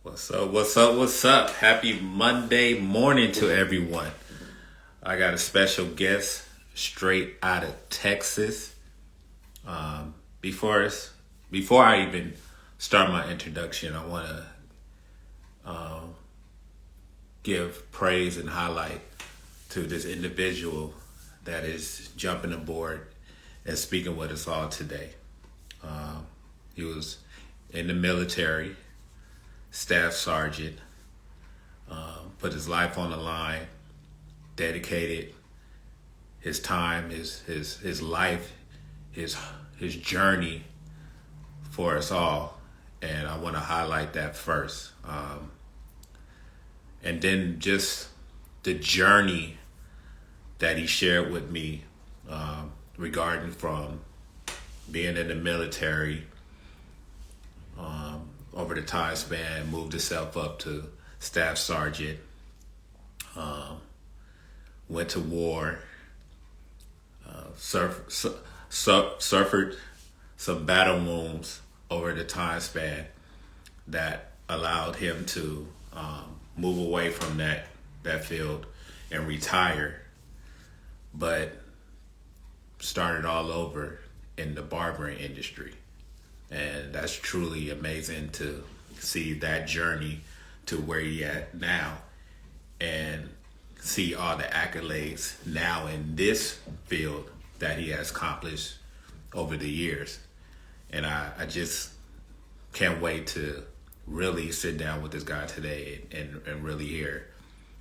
What's up? What's up? What's up? Happy Monday morning to everyone. I got a special guest straight out of Texas. Um, before us, before I even start my introduction, I want to give praise and highlight to this individual that is jumping aboard and speaking with us all today. He was in the military, staff sergeant, put his life on the line, dedicated his time, his life, his his journey for us all, and I want to highlight that first, and then just the journey that he shared with me regarding from being in the military over the time span, moved himself up to staff sergeant, went to war, suffered some battle wounds over the time span that allowed him to move away from that field and retire, but started all over in the barbering industry. And that's truly amazing to see that journey to where he at now and see all the accolades now in this field that he has accomplished over the years. And I just can't wait to really sit down with this guy today and really hear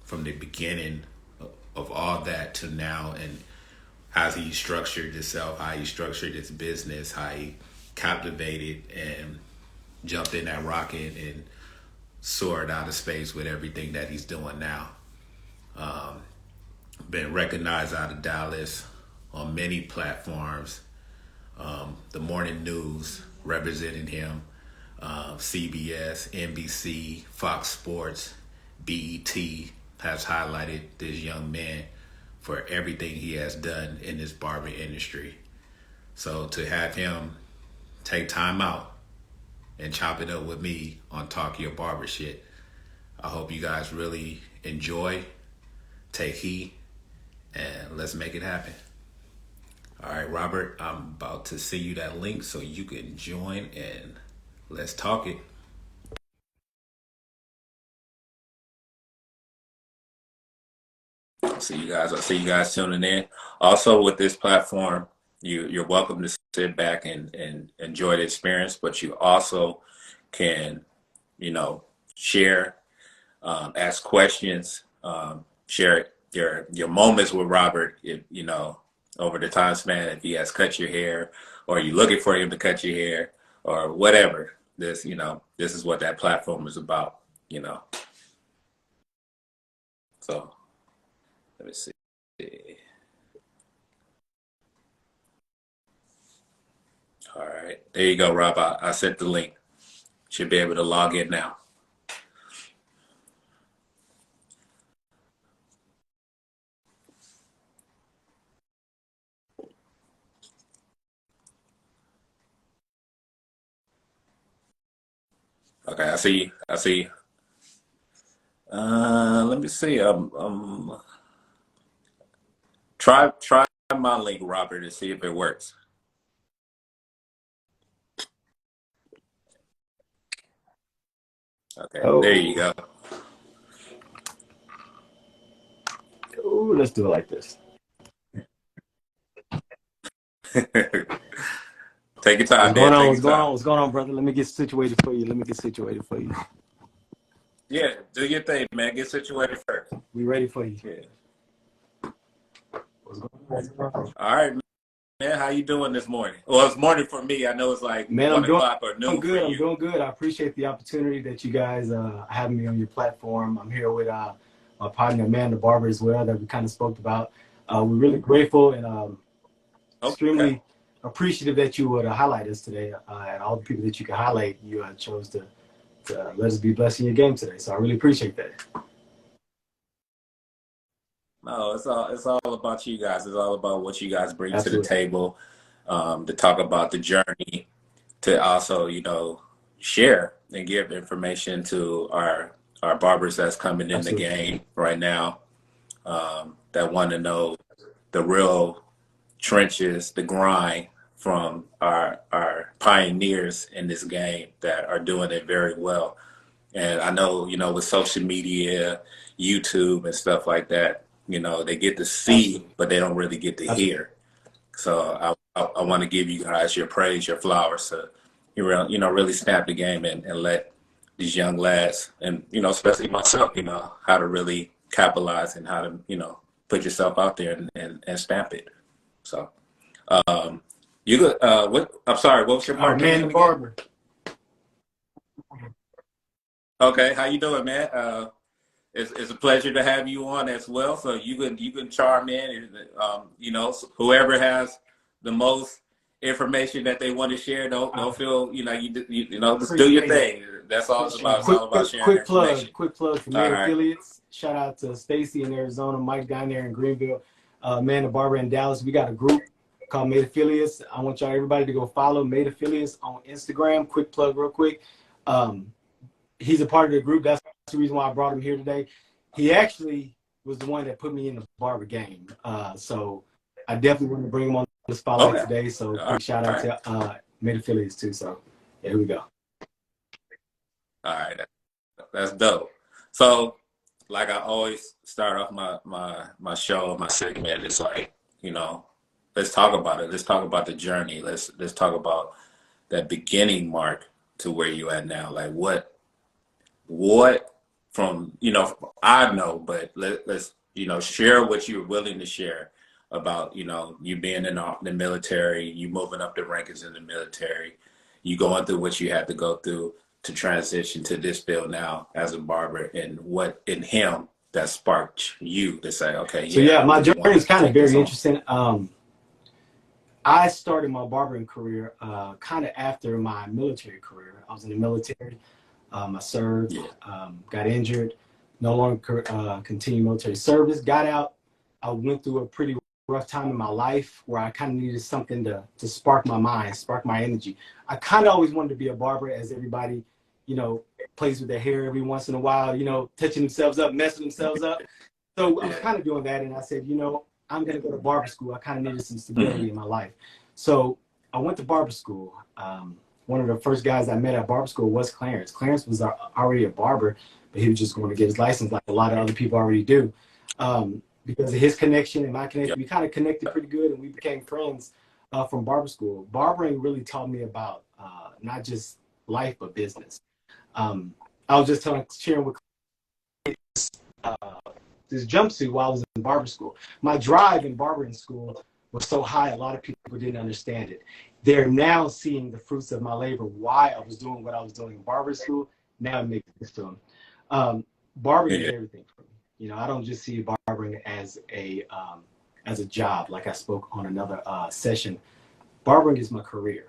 from the beginning of all that to now, and how he structured himself, how he structured his business, how he captivated and jumped in that rocket and soared out of space with everything that he's doing now. Been recognized out of Dallas on many platforms. The morning news representing him, CBS, NBC, Fox Sports, BET has highlighted this young man for everything he has done in this barber industry. So to have him take time out and chop it up with me on Talk Your Barber Shit, I hope you guys really enjoy, take heed, and let's make it happen. All right, Robert, I'm about to send you that link so you can join and let's talk it. I see you guys tuning in. Also, with this platform, you're welcome to sit back and enjoy the experience, but you also can, share, ask questions, share your moments with Robert. If over the time span, if he has cut your hair, or you're looking for him to cut your hair, or whatever. This is what that platform is about. So let me see. All right, there you go, Rob. I sent the link. Should be able to log in now. Okay, I see you. I see you. Let me see. Try my link, Robert, and see if it works. Okay, there you Oh, go. oh, let's do it like this. Take your What's time, going man. on? Take What's your going time. on? What's going on, brother? Let me get situated for you. Let me get situated for you. Yeah, do your thing, man. Get situated first. We ready for you. Yeah. What's going on? What's going on? All right, man. How you doing this morning? Well, it's morning for me. I know it's like Man, I'm 1 o'clock or doing noon for good. I'm you. doing good. I appreciate the opportunity that you guys have me on your platform. I'm here with my partner, Amanda Barber, as well, that we kind of spoke about. We're really grateful and Okay. extremely appreciative that you would highlight us today. And all the people that you can highlight, you chose to let us be blessed in your game today. So I really appreciate that. No, it's all about you guys. It's all about what you guys bring to the Absolutely. table, to talk about the journey, to also, share. and give information to our barbers that's coming in the game right now, that want to know the real trenches, the grind from our pioneers in this game that are doing it very well. And I know, with social media, YouTube and stuff like that, they get to see, but they don't really get to hear. So I want to give you guys your praise, your flowers, to really snap the game and let these young lads, and especially myself, how to really capitalize and how to put yourself out there and stamp it. So you could I'm sorry, what was your partner name again? Barber. Okay, how you doing, man? It's a pleasure to have you on as well. So you can charm in, and whoever has the most information that they want to share, don't feel just do your thing. That's all it's about. It's all about sharing information. Quick plug for Made Affiliates. Shout out to Stacy in Arizona, Mike down there in Greenville, Amanda Barber in Dallas. We got a group called Made Affiliates. I want everybody to go follow Made Affiliates on Instagram. Quick plug, real quick. He's a part of the group. That's the reason why I brought him here today. He actually was the one that put me in the barber game. So I definitely want to bring him on the spotlight today. So quick shout out to Made Affiliates too. So yeah, here we go. All right, that's dope. So like I always start off my show, my segment, it's like, let's talk about it. Let's talk about the journey. Let's talk about that beginning mark to where you at now. Like what from, I know, but let's, share what you're willing to share about, you being in the military, you moving up the rankings in the military, you going through what you had to go through to transition to this field now as a barber, and what in him that sparked you to say, okay. So my journey is kind of very interesting. I started my barbering career kind of after my military career. I was in the military. I served, got injured, no longer continued military service, got out. I went through a pretty rough time in my life where I kind of needed something to spark my mind, spark my energy. I kind of always wanted to be a barber, as everybody, plays with their hair every once in a while, touching themselves up, messing themselves up. So I was kind of doing that, and I said, I'm going to go to barber school. I kind of needed some stability in my life. So I went to barber school. One of the first guys I met at barber school was Clarence. Clarence was already a barber, but he was just going to get his license like a lot of other people already do. Because of his connection and my connection, we kind of connected pretty good, and we became friends from barber school. Barbering really taught me about not just life, but business. I was just sharing with this jumpsuit while I was in barber school. My drive in barbering school was so high, a lot of people didn't understand it. They're now seeing the fruits of my labor, why I was doing what I was doing in barber school. Now it makes sense to them. Barbering is everything for me. I don't just see barbering as a job, like I spoke on another session. Barbering is my career.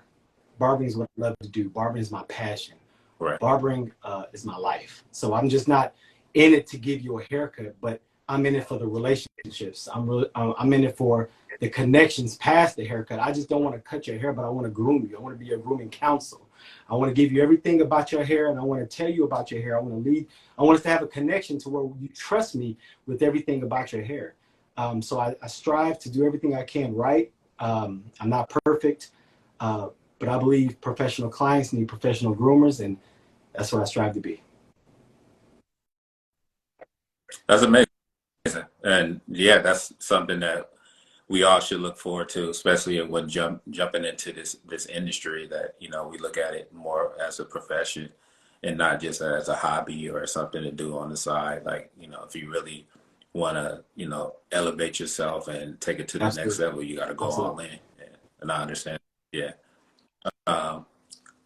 Barbering is what I love to do. Barbering is my passion. Right. Barbering is my life. So I'm just not in it to give you a haircut, but I'm in it for the relationships. I'm in it for the connections past the haircut. I just don't want to cut your hair, but I want to groom you. I want to be your grooming counsel. I want to give you everything about your hair, and I want to tell you about your hair. I want us to have a connection to where you trust me with everything about your hair. So I strive to do everything I can right. I'm not perfect, but I believe professional clients need professional groomers, and that's what I strive to be. That's amazing. And that's something that we all should look forward to, especially when jumping into this industry, that, we look at it more as a profession and not just as a hobby or something to do on the side. Like, if you really want to, elevate yourself and take it to the next level, you got to go all in. Yeah. And I understand. Yeah.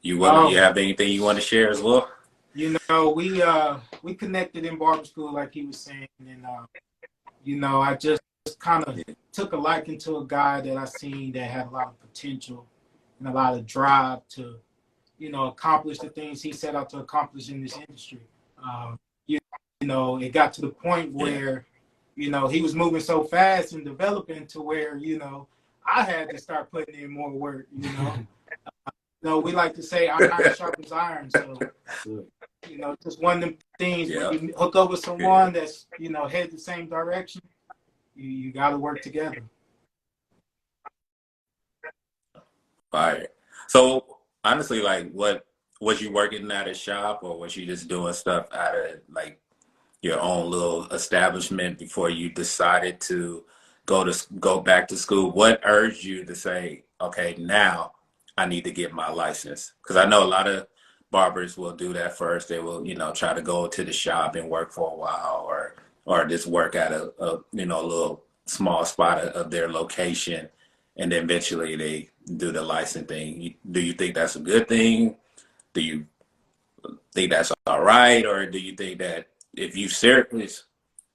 You have anything you want to share as well? We connected in barber school, like he was saying, and I just kind of took a liking to a guy that I seen that had a lot of potential and a lot of drive to, accomplish the things he set out to accomplish in this industry. It got to the point where, he was moving so fast and developing to where, I had to start putting in more work, No, we like to say iron sharpens iron. So, Absolutely. you know, just one of them things Yeah. when you hook up with someone that's, you know, head the same direction, you got to work together. Fire. So honestly, like, what was you working at a shop, or was you just doing stuff out of like your own little establishment before you decided to go back to school? What urged you to say, okay, now I need to get my license? Because I know a lot of barbers will do that first. They will, you know, try to go to the shop and work for a while, or just work at a you know, a little small spot of their location, and then eventually they do the license thing. Do you think that's a good thing? Do you think that's all right, or do you think that if you serious,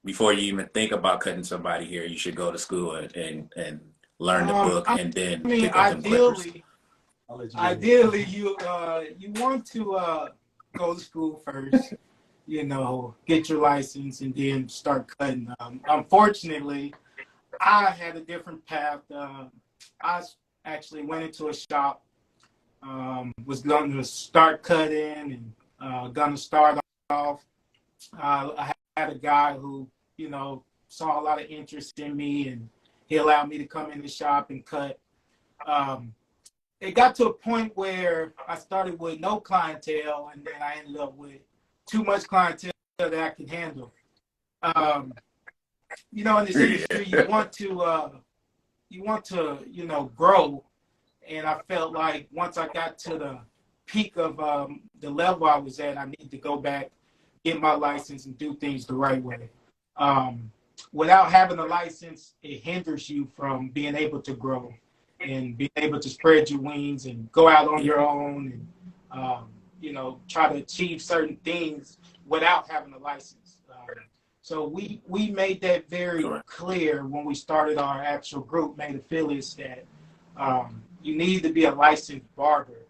before you even think about cutting somebody here, you should go to school and learn the book and then I mean, pick up them clippers? ideally, you want to go to school first, you know, get your license, and then start cutting. Unfortunately, I had a different path. I actually went into a shop, was going to start cutting, and going to start off. I had a guy who, you know, saw a lot of interest in me, and he allowed me to come in the shop and cut. It got to a point where I started with no clientele, and then I ended up with too much clientele that I could handle. You know, in this industry, you want to, you know, grow. And I felt like once I got to the peak of the level I was at, I needed to go back, get my license, and do things the right way. Without having a license, it hinders you from being able to grow and being able to spread your wings and go out on your own and, you know, try to achieve certain things without having a license. So we made that very clear when we started our actual group, made affiliates, that you need to be a licensed barber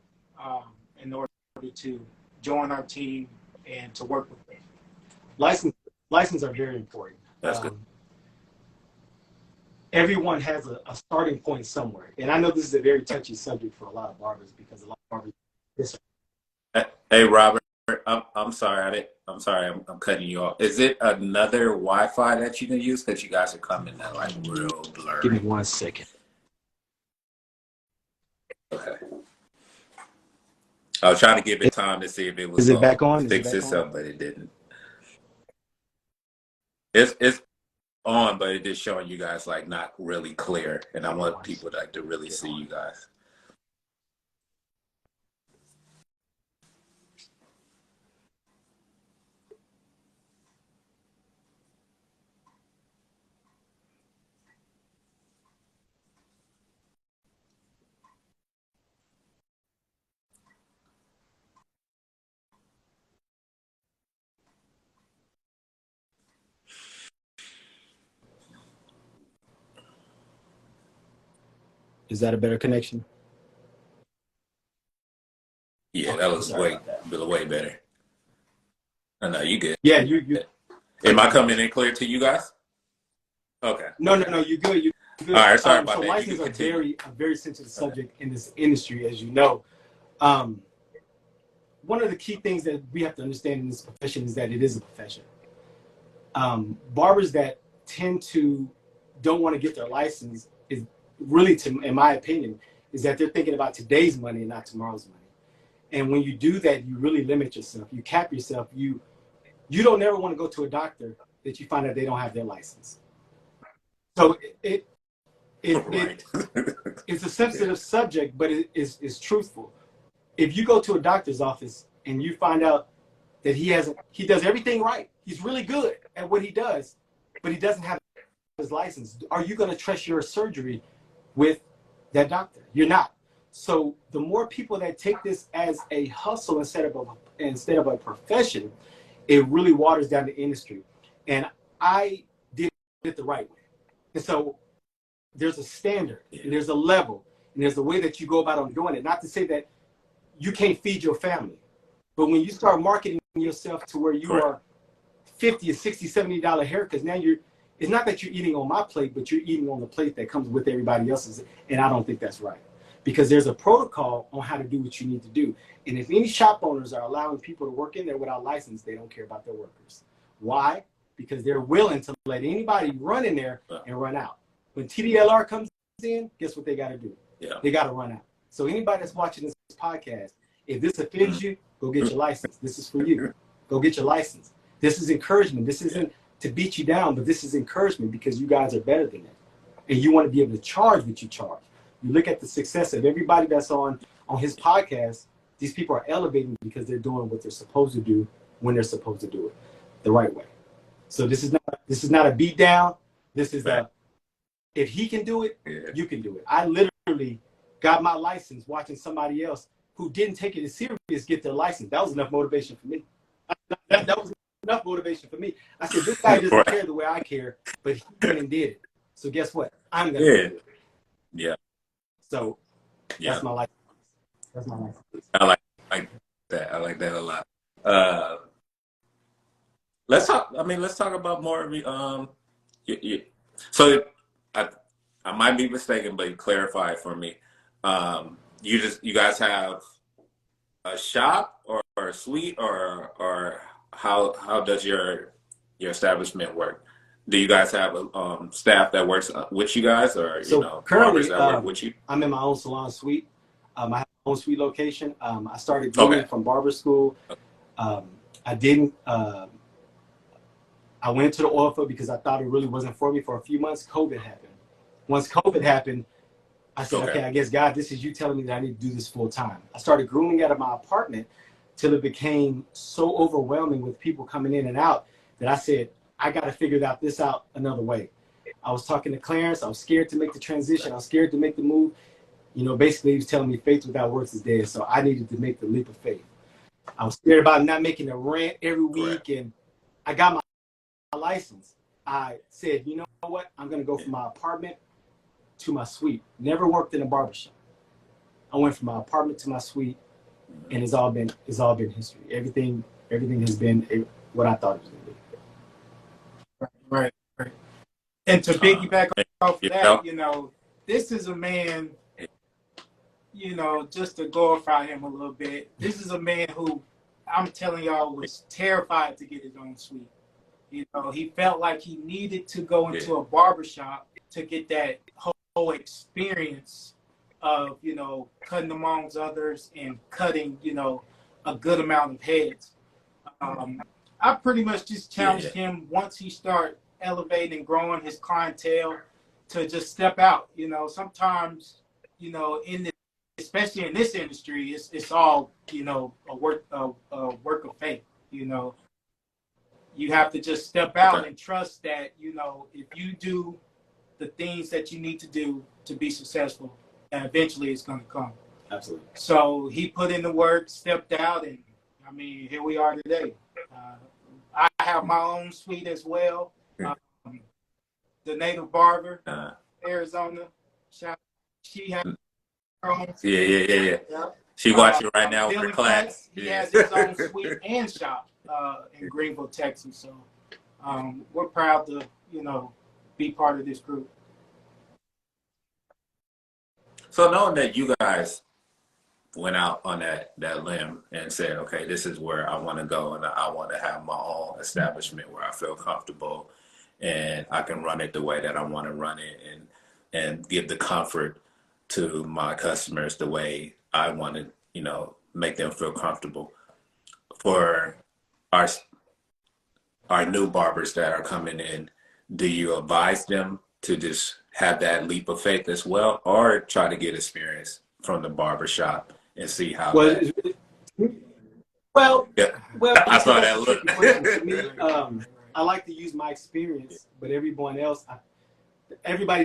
in order to join our team and to work with them. Licenses are very important. That's good. Everyone has a starting point somewhere. And I know this is a very touchy subject for a lot of barbers, because a lot of barbers. Hey, Robert, I'm sorry. I'm sorry. I'm cutting you off. Is it another Wi-Fi that you can use? Because you guys are coming at like real blurry. Give me 1 second. Okay. I was trying to give it time to see if it was. Is it back on? Fix itself, but it didn't. It's on, but it is showing you guys like not really clear, and I want people to really see you guys. Is that a better connection? Yeah, that was way better. I know you good. Yeah, you. Am I coming in clear to you guys? Okay. No, you're good. You're good. All right, sorry about so that. Licenses are a very sensitive subject in this industry, as you know. One of the key things that we have to understand in this profession is that it is a profession. Barbers that tend to don't want to get their license is really, in my opinion, is that they're thinking about today's money and not tomorrow's money. And when you do that, you really limit yourself. You cap yourself. You don't ever want to go to a doctor that you find out they don't have their license. So it's a sensitive subject, but it is truthful. If you go to a doctor's office and you find out that he does everything right, he's really good at what he does, but he doesn't have his license, are you going to trust your surgery with that doctor? You're not. So the more people that take this as a hustle instead of a profession, it really waters down the industry. And I did it the right way. And so there's a standard, and there's a level, and there's a way that you go about on doing it. Not to say that you can't feed your family, but when you start marketing yourself to where you are $50, $60, $70 haircuts, now it's not that you're eating on my plate, but you're eating on the plate that comes with everybody else's, and I don't think that's right. because there's a protocol on how to do what you need to do. And if any shop owners are allowing people to work in there without license, they don't care about their workers. Why? Because they're willing to let anybody run in there and run out. When TDLR comes in, guess what they got to do? Yeah. They got to run out. So anybody that's watching this podcast, if this offends you, go get your license. This is for you. Go get your license. This is encouragement. This isn't to beat you down, but this is encouragement because you guys are better than that. And you want to be able to charge what you charge. You look at the success of everybody that's on his podcast, these people are elevating because they're doing what they're supposed to do when they're supposed to do it the right way. So this is not a beat down. This is if he can do it, you can do it. I literally got my license watching somebody else who didn't take it as serious get their license. That was enough motivation for me. That was enough motivation for me. I said, this guy doesn't care the way I care, but he went and did it. So guess what? I'm gonna do it. Yeah. So that's my life. That's my life. I like that. I like that a lot. Let's talk about more of so I might be mistaken, but clarify it for me. You guys have a shop or a suite or how does your establishment work? Do you guys have staff that works with you guys, or currently, barbers that work with you? I'm in my own salon suite. I have my own suite location. I started grooming from barber school. I didn't. I went to the oil field because I thought it really wasn't for me. For a few months, COVID happened. Once COVID happened, I said, okay, I guess, God, this is you telling me that I need to do this full time. I started grooming out of my apartment till it became so overwhelming with people coming in and out that I said, I got to figure this out another way. I was talking to Clarence. I was scared to make the transition. I was scared to make the move. Basically, he was telling me faith without works is dead. So I needed to make the leap of faith. I was scared about not making the rent every week. And I got my license. I said, you know what? I'm going to go from my apartment to my suite. Never worked in a barbershop. I went from my apartment to my suite, and it's all been history. Everything has been what I thought it was going to be. Right. And to piggyback off that, this is a man, just to glorify him a little bit, this is a man who, I'm telling y'all, was terrified to get his own suite. He felt like he needed to go into a barbershop to get that whole experience of, cutting amongst others and cutting, a good amount of heads. I pretty much just challenged him once he started elevating and growing his clientele to just step out. Sometimes, especially in this industry, it's all, a work of faith. You have to just step out and trust that, if you do the things that you need to do to be successful, and eventually it's going to come. Absolutely. So he put in the work, stepped out, and here we are today. I have my own suite as well. The Native Barber, Arizona. She has her own suite. Yeah. She watching right now with her class. He has his own suite and shop in Greenville, Texas. So we're proud to, be part of this group. So knowing that you guys went out on that limb and said, okay, this is where I want to go, and I want to have my own establishment where I feel comfortable and I can run it the way that I want to run it and give the comfort to my customers the way I want to, make them feel comfortable. For our new barbers that are coming in, do you advise them to just have that leap of faith as well, or try to get experience from the barbershop and see how Well, I saw that look. To me, I like to use my experience, but everybody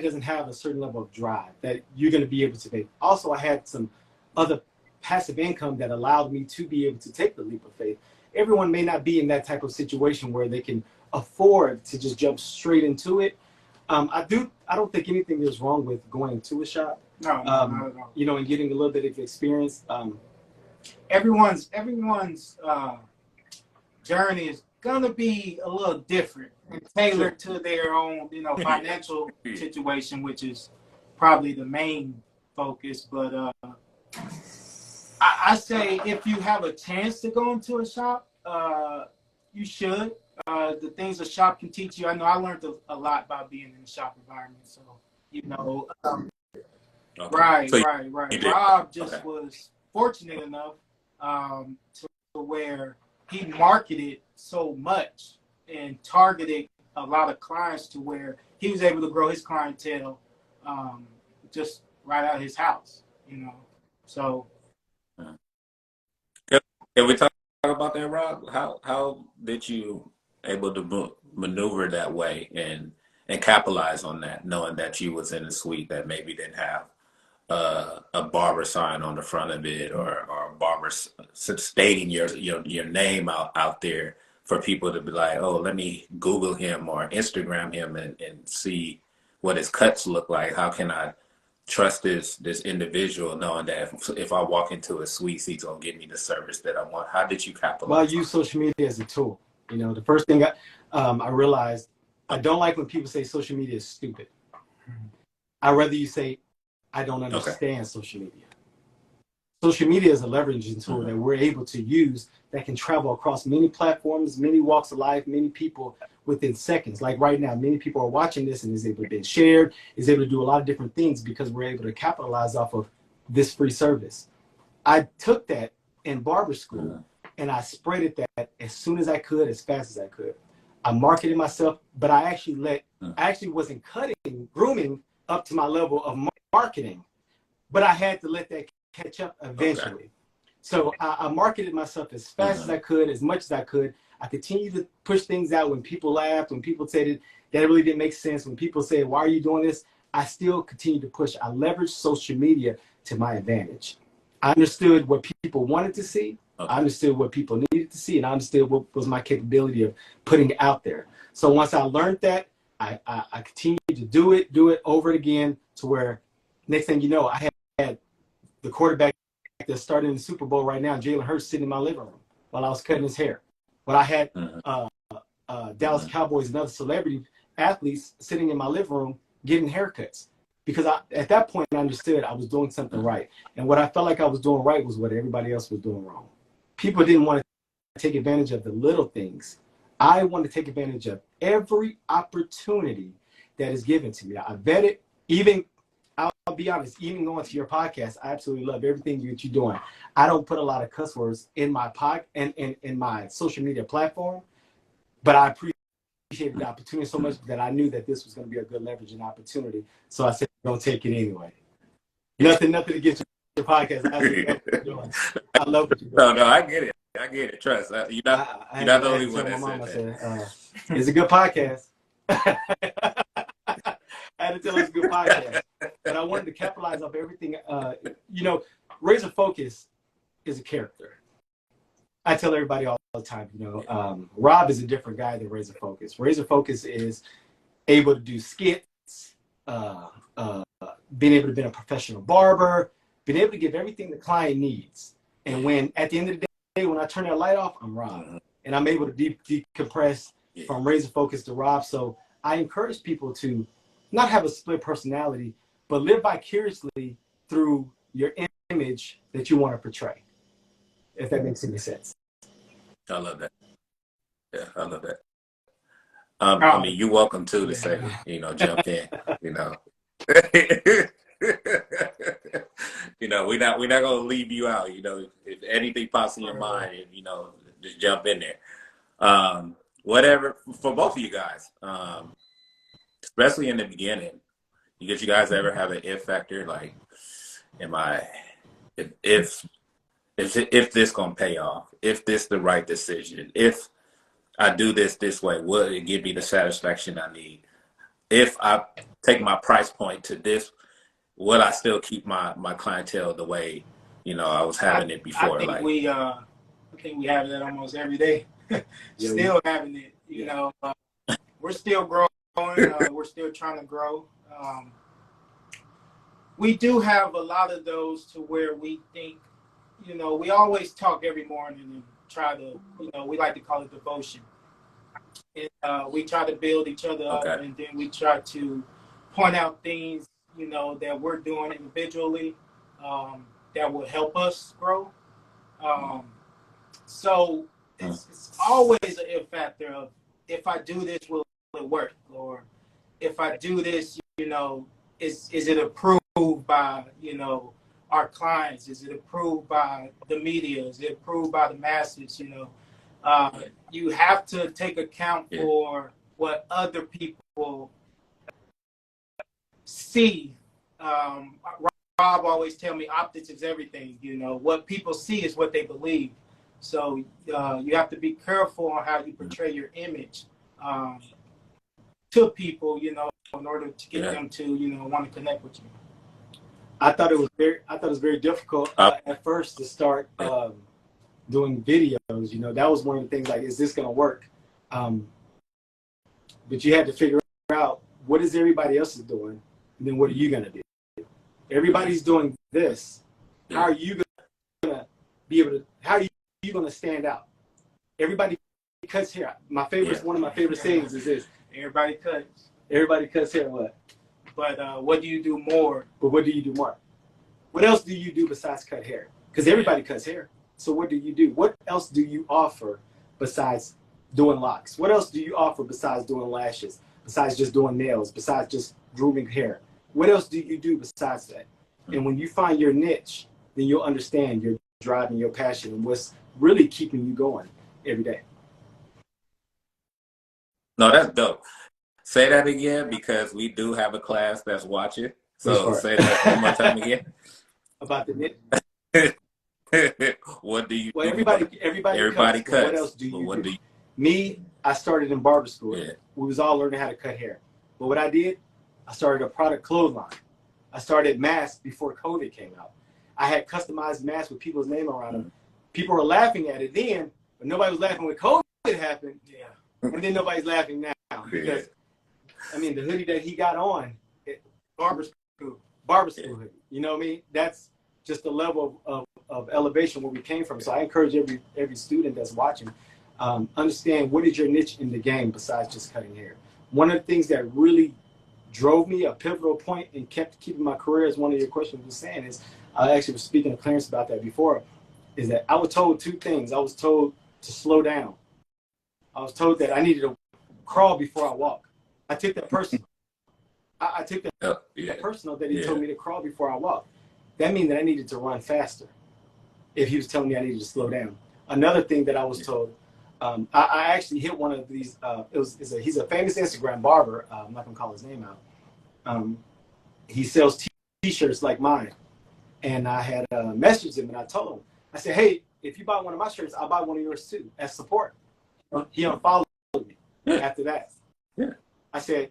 doesn't have a certain level of drive that you're going to be able to make. Also, I had some other passive income that allowed me to be able to take the leap of faith. Everyone may not be in that type of situation where they can afford to just jump straight into it. I don't think anything is wrong with going to a shop. No, not at all. And getting a little bit of experience. Everyone's journey is gonna be a little different and tailored to their own, financial situation, which is probably the main focus. But I say if you have a chance to go into a shop, you should. The things a shop can teach you. I know I learned a lot by being in a shop environment. So, you know, Okay. right. So Rob just was fortunate enough to where he marketed so much and targeted a lot of clients to where he was able to grow his clientele just right out of his house, you know. So can we talk about that, Rob? How did you able to maneuver that way and capitalize on that, knowing that you was in a suite that maybe didn't have a barber sign on the front of it, or a barber stating your name out there for people to be like, oh, let me Google him or Instagram him and see what his cuts look like. How can I trust this individual, knowing that if I walk into a suite, he's gonna give me the service that I want? How did you capitalize? Well, I use social media as a tool. You know, the first thing I realized, I don't like when people say social media is stupid. I'd rather you say, I don't understand social media. Social media is a leveraging tool that we're able to use that can travel across many platforms, many walks of life, many people within seconds. Like right now, many people are watching this and is able to be shared, is able to do a lot of different things because we're able to capitalize off of this free service. I took that in barber school and I spread that as soon as I could, as fast as I could. I marketed myself, but I actually wasn't cutting grooming up to my level of marketing, but I had to let that catch up eventually. Okay. So I marketed myself as fast as I could, as much as I could. I continued to push things out when people laughed, when people said that really didn't make sense, when people said, why are you doing this? I still continued to push. I leveraged social media to my advantage. I understood what people wanted to see. I understood what people needed to see, and I understood what was my capability of putting it out there. So once I learned that, I continued to do it over and again, to where next thing you know, I had the quarterback that's starting in the Super Bowl right now, Jalen Hurts, sitting in my living room while I was cutting his hair. But I had Dallas Cowboys and other celebrity athletes sitting in my living room getting haircuts. Because at that point, I understood I was doing something right. And what I felt like I was doing right was what everybody else was doing wrong. People didn't want to take advantage of the little things. I want to take advantage of every opportunity that is given to me. I vet it. Even, I'll be honest, even going to your podcast, I absolutely love everything that you're doing. I don't put a lot of cuss words in my in my social media platform, but I appreciated the opportunity so much that I knew that this was going to be a good leveraging opportunity. So I said, don't take it anyway. Nothing against your podcast. I love what you're doing. No, I get it. I get it. Trust. You're not the only one that said that. It's a good podcast. I had to tell it's a good podcast. But I wanted to capitalize off everything. Razor Focus is a character. I tell everybody all the time, Rob is a different guy than Razor Focus. Razor Focus is able to do skits, being able to be a professional barber, being able to give everything the client needs. And when at the end of the day, when I turn that light off, I'm Rob. And I'm able to decompress from Razor Focus to Rob. So I encourage people to not have a split personality, but live vicariously through your image that you want to portray, if that makes any sense. I love that. Yeah, I love that. I mean, you're welcome to say, jump in, we're not gonna leave you out. If anything pops in your mind, just jump in there. Whatever for both of you guys, especially in the beginning. You guys ever have an if factor? Like, if this gonna pay off? If this the right decision? If I do this way, will it give me the satisfaction I need? If I take my price point to this, will I still keep my clientele the way I was having it before? I think we have that almost every day. Still having it. We're still growing. We're still trying to grow. We do have a lot of those to where we think, we always talk every morning and try to, we like to call it devotion. And we try to build each other up, and then we try to point out things you know, that we're doing individually that will help us grow. So it's always an if factor of, if I do this, will it work? Or if I do this, you know, is it approved by, you know, our clients? Is it approved by the media? Is it approved by the masses? You know, you have to take account for what other people see. Rob always tell me optics is everything. You know, what people see is what they believe. So you have to be careful on how you portray your image to people, you know, in order to get them to, you know, want to connect with you. I thought it was very difficult at first to start doing videos. You know, that was one of the things, like, is this going to work? But you had to figure out, what is everybody else is doing, and then what are you going to do? Everybody's doing this. How are you going to be able to? How are you going to stand out? Everybody cuts hair. My favorite, one of my favorite sayings is this: everybody cuts. Everybody cuts hair. What? But what do you do more? But what do you do more? What else do you do besides cut hair? Because everybody cuts hair. So what do you do? What else do you offer besides doing locks? What else do you offer besides doing lashes? Besides just doing nails? Besides just grooming hair? What else do you do besides that? And when you find your niche, then you'll understand your drive and your passion and what's really keeping you going every day. No, that's dope. Say that again, because we do have a class that's watching. So say that one more time again. About the niche. What do you well, do? Everybody cuts. What else do you do? Me, I started in barber school. Yeah. We was all learning how to cut hair. But what I did, I started a product clothesline. I started masks before COVID came out. I had customized masks with people's name around them. People were laughing at it then, but nobody was laughing when COVID happened. Yeah. And then nobody's laughing now. Because, I mean, the hoodie that he got on, barber school hoodie. You know what I mean? That's just the level of elevation where we came from. So I encourage every student that's watching, understand what is your niche in the game besides just cutting hair. One of the things that really drove me, a pivotal point, and kept keeping my career, as one of your questions was saying, is I actually was speaking to Clarence about that before, is that I was told two things. I was told to slow down. I was told that I needed to crawl before I walk. I took that personal. I took that personal that he told me to crawl before I walk. That means that I needed to run faster if he was telling me I needed to slow down. Another thing that I was told, I actually hit one of these, he's a famous Instagram barber. I'm not going to call his name out. He sells T-shirts like mine. And I had messaged him and I told him, I said, hey, if you buy one of my shirts, I'll buy one of yours too, as support. He unfollowed me after that. Yeah. I said,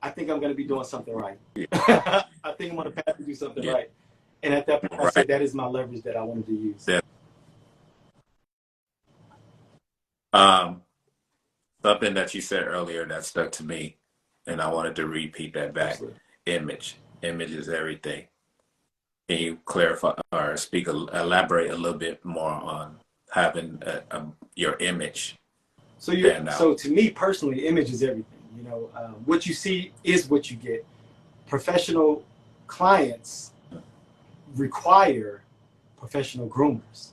I think I'm going to be doing something right. I think I'm on the path to do something right. And at that point, I said, that is my leverage that I wanted to use. Something that you said earlier that stuck to me, and I wanted to repeat that back. Absolutely. Image is everything. Can you clarify or elaborate a little bit more on having your image? So to me personally, image is everything. You know, what you see is what you get. Professional clients require professional groomers.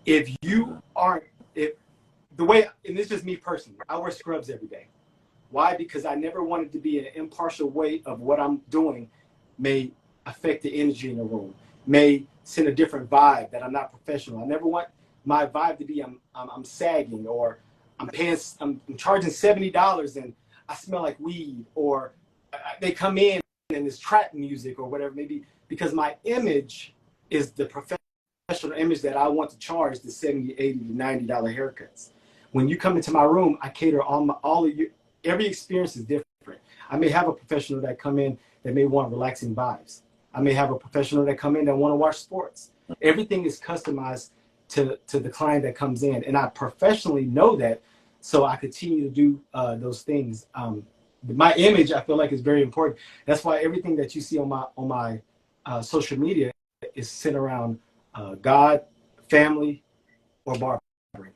If the way, and this is just me personally, I wear scrubs every day. Why? Because I never wanted to be an impartial way of what I'm doing may affect the energy in the room, may send a different vibe that I'm not professional. I never want my vibe to be I'm sagging, or I'm charging $70 and I smell like weed, or they come in and it's trap music or whatever, maybe, because my image is the professional image that I want to charge the $70, $80 to $90 haircuts. When you come into my room, I cater all of you. Every experience is different. I may have a professional that come in that may want relaxing vibes. I may have a professional that come in that want to watch sports. Everything is customized to the client that comes in, and I professionally know that, so I continue to do those things. My image, I feel like, is very important. That's why everything that you see on my social media is centered around God, family, or barbering.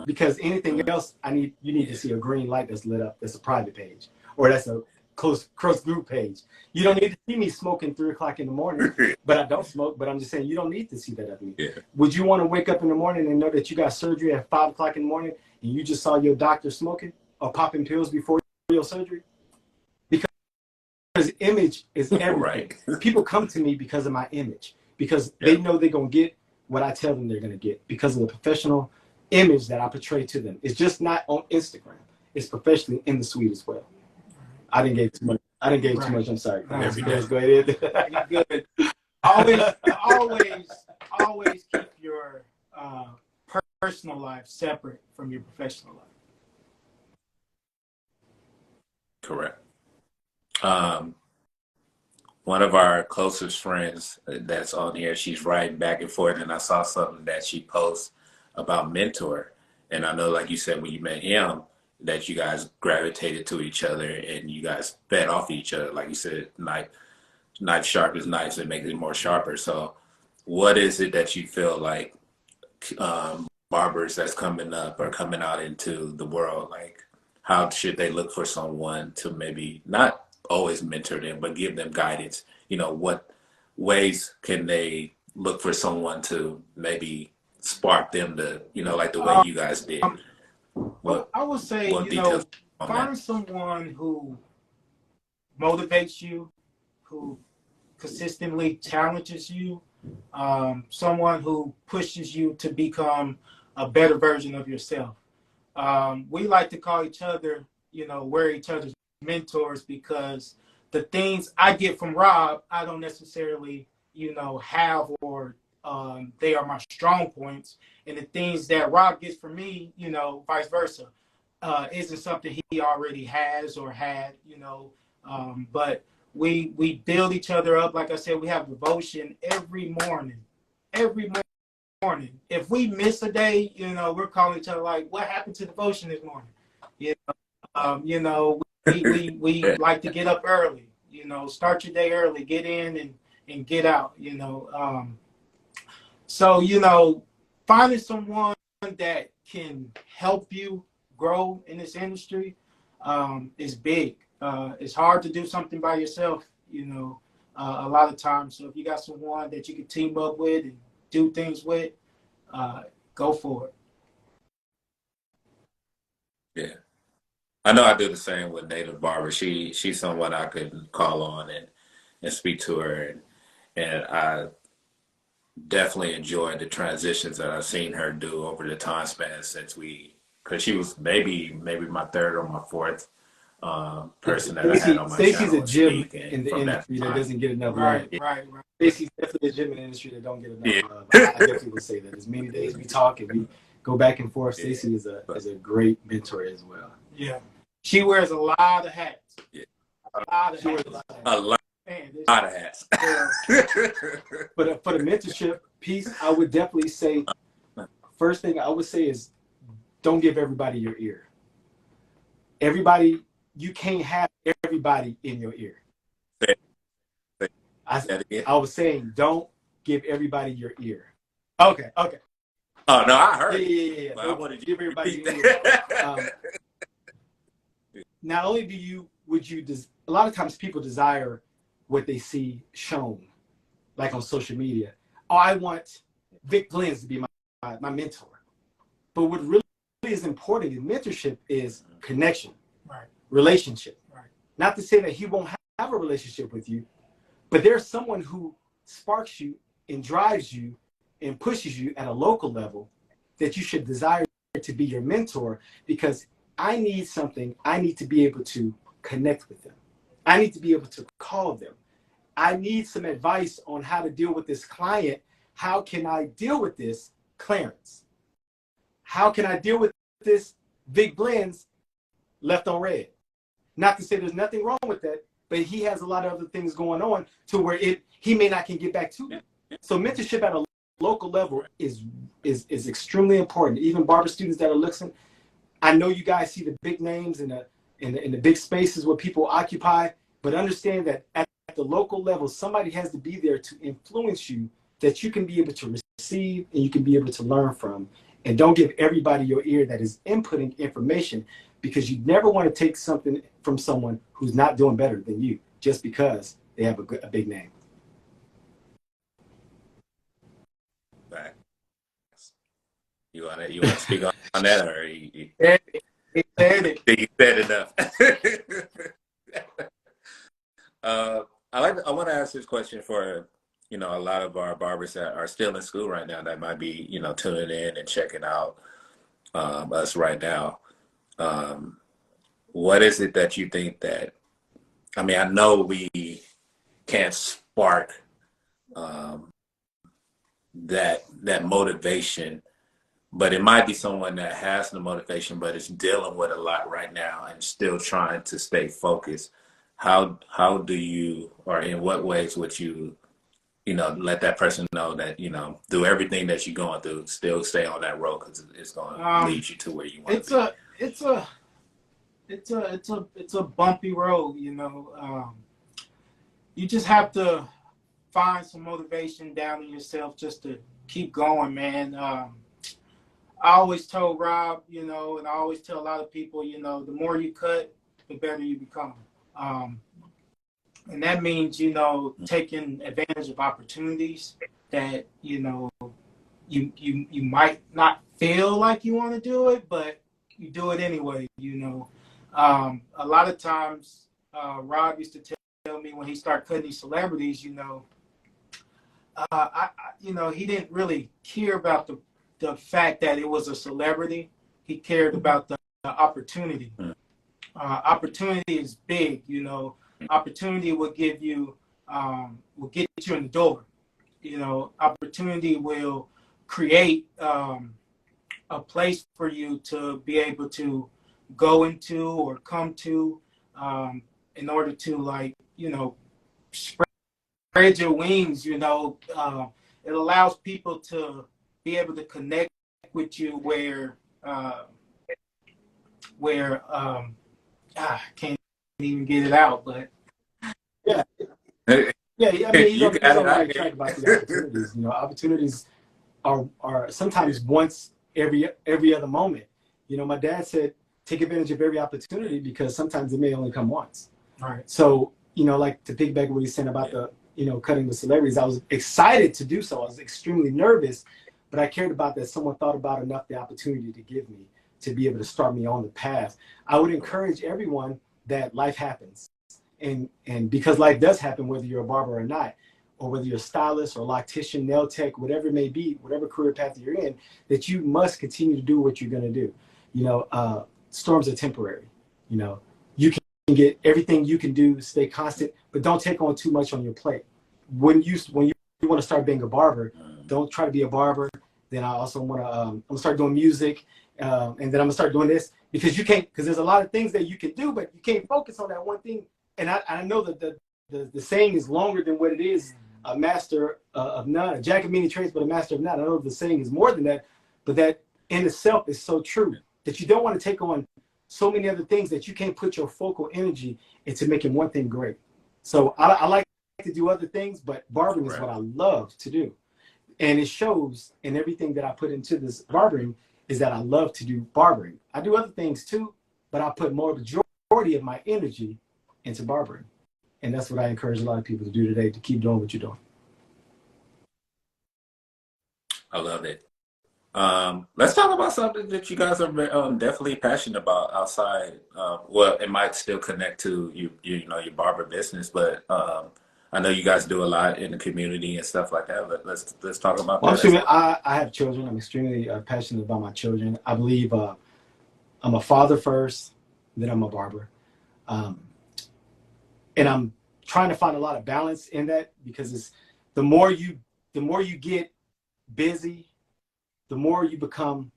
Because anything else, you need to see a green light that's lit up. That's a private page, or that's close group page. You don't need to see me smoking 3 o'clock in the morning, but I don't smoke. But I'm just saying you don't need to see that of me. Yeah. Would you want to wake up in the morning and know that you got surgery at 5 o'clock in the morning and you just saw your doctor smoking or popping pills before your surgery? Because image is everything. Right. People come to me because of my image, because they know they're going to get what I tell them they're going to get because of the professional image that I portray to them. It's just not on Instagram. It's professionally in the suite as well. I didn't give too much. Too much. I'm sorry. No, Go ahead. You're good. Always keep your personal life separate from your professional life. Correct. One of our closest friends that's on here, she's writing back and forth, and I saw something that she posts about mentor. And I know, like you said, when you met him, that you guys gravitated to each other and you guys fed off each other. Like you said, knife sharp is nice and makes it more sharper. So what is it that you feel like barbers that's coming up or coming out into the world, like how should they look for someone to maybe not always mentor them, but give them guidance? You know, what ways can they look for someone to maybe spark them to, you know, like the way you guys did? Well, I would say, find someone who motivates you, who consistently challenges you, someone who pushes you to become a better version of yourself. We like to call each other, we're each other's mentors, because the things I get from Rob, I don't necessarily, have, or they are my strong points. And the things that Rob gets from me, vice versa, isn't something he already has or had, but we build each other up. Like I said, we have devotion every morning. If we miss a day, we're calling each other like, what happened to devotion this morning? We like to get up early, start your day early, get in and get out, So, finding someone that can help you grow in this industry is big. It's hard to do something by yourself, a lot of times. So if you got someone that you can team up with and do things with, go for it. Yeah. I know I do the same with Native Barber. She's someone I could call on and speak to her, and I definitely enjoyed the transitions that I've seen her do over the time span since because she was maybe my third or my fourth person that I had on my Stacey's channel. a gym in the industry that doesn't get enough love. Right. Stacey's definitely a gym in the industry that don't get enough love. Yeah. I definitely would say that. As many days we talk and we go back and forth, Stacey is a great mentor as well. Yeah. She wears a lot of hats. Yeah. A lot of hats. But for the mentorship piece, I would definitely say, first thing I would say is, don't give everybody your ear. You can't have everybody in your ear. I was saying, don't give everybody your ear. Okay. Oh no, I heard. Yeah. But I wanted give everybody your ear. Not only a lot of times people desire what they see shown, like on social media. Oh, I want Vic Blends to be my mentor. But what really is important in mentorship is connection, relationship. Right. Not to say that he won't have a relationship with you, but there's someone who sparks you and drives you and pushes you at a local level that you should desire to be your mentor, because I need to be able to connect with them. I need to be able to call them. I need some advice on how to deal with this client. How can I deal with this Clarence? How can I deal with this Vic Blends left on red? Not to say there's nothing wrong with that, but he has a lot of other things going on to where he may not can get back to me. So mentorship at a local level is extremely important. Even barber students that are listening, I know you guys see the big names in the big spaces where people occupy, but understand that at the local level, somebody has to be there to influence you, that you can be able to receive and you can be able to learn from. And don't give everybody your ear that is inputting information, because you never want to take something from someone who's not doing better than you just because they have a big name. Right. You want to speak on that, or you said it. think you said enough? I want to ask this question for a lot of our barbers that are still in school right now that might be tuning in and checking out us right now. What is it that you think that, I mean, I know we can't spark that motivation, but it might be someone that has the motivation but is dealing with a lot right now and still trying to stay focused. How do you, or in what ways would you let that person know that do everything that you're going through, still stay on that road, because it's going to lead you to where you want to be? It's a bumpy road, you just have to find some motivation down in yourself just to keep going, man. I always told Rob, and I always tell a lot of people, the more you cut, the better you become. And that means, taking advantage of opportunities that, you might not feel like you want to do it, but you do it anyway, A lot of times, Rob used to tell me when he started cutting these celebrities, he didn't really care about the fact that it was a celebrity. He cared about the opportunity. Opportunity is big, Opportunity will give you, will get you in the door. Opportunity will create a place for you to be able to go into or come to in order to spread your wings. It allows people to be able to connect with you where I can't even get it out, but yeah. I mean, he's on the right track about the opportunities. Opportunities are sometimes once every other moment. My dad said, take advantage of every opportunity, because sometimes it may only come once. All right. So, like to piggyback what he's saying about the, cutting the celebrities, I was excited to do so. I was extremely nervous, but I cared about that someone thought about enough the opportunity to give me, to be able to start me on the path. I would encourage everyone that life happens. And because life does happen, whether you're a barber or not, or whether you're a stylist or loctician, nail tech, whatever it may be, whatever career path you're in, that you must continue to do what you're going to do. Storms are temporary. You can get everything you can do, stay constant, but don't take on too much on your plate. When you want to start being a barber, don't try to be a barber. Then I also want to, I'm gonna start doing music, and then I'm gonna start doing this, because you can't, because there's a lot of things that you can do, but you can't focus on that one thing. And I know that the saying is longer than what it is. A master of none, a jack of many trades, but a master of none. I know the saying is more than that, but that in itself is so true, that you don't want to take on so many other things that you can't put your focal energy into making one thing great. So I like to do other things, but barbering is what I love to do. And it shows in everything that I put into this barbering, is that I love to do barbering. I do other things too, but I put more majority of my energy into barbering. And that's what I encourage a lot of people to do today, to keep doing what you're doing. I love it. Let's talk about something that you guys are definitely passionate about outside. Well, it might still connect to your barber business, but I know you guys do a lot in the community and stuff like that. But let's talk about that. I have children. I'm extremely passionate about my children. I believe I'm a father first, then I'm a barber. And I'm trying to find a lot of balance in that, because it's the more you get busy, the more you become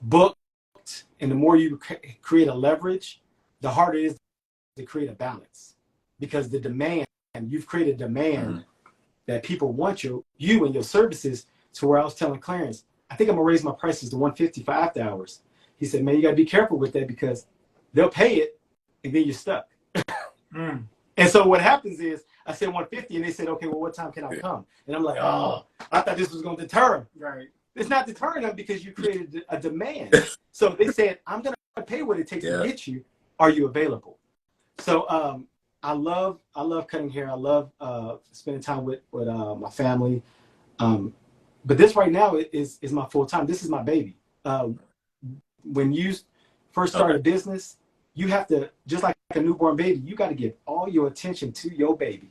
booked, and the more you create a leverage, the harder it is to create a balance, because the demand, you've created demand that people want you and your services, to where I was telling Clarence, I think I'm gonna raise my prices to $150 for after hours. He said, man, you gotta be careful with that, because they'll pay it and then you're stuck. And so what happens is, I said 150, and they said, okay, well, what time can I come? And I'm like, oh, I thought this was going to deter them. Right. It's not deterring them because you created a demand. So they said, I'm going to pay what it takes to get you. Are you available? So I love cutting hair. I love spending time with my family. But this right now is my full time. This is my baby. When you first start a business, you have to, just like a newborn baby, you got to give all your attention to your baby.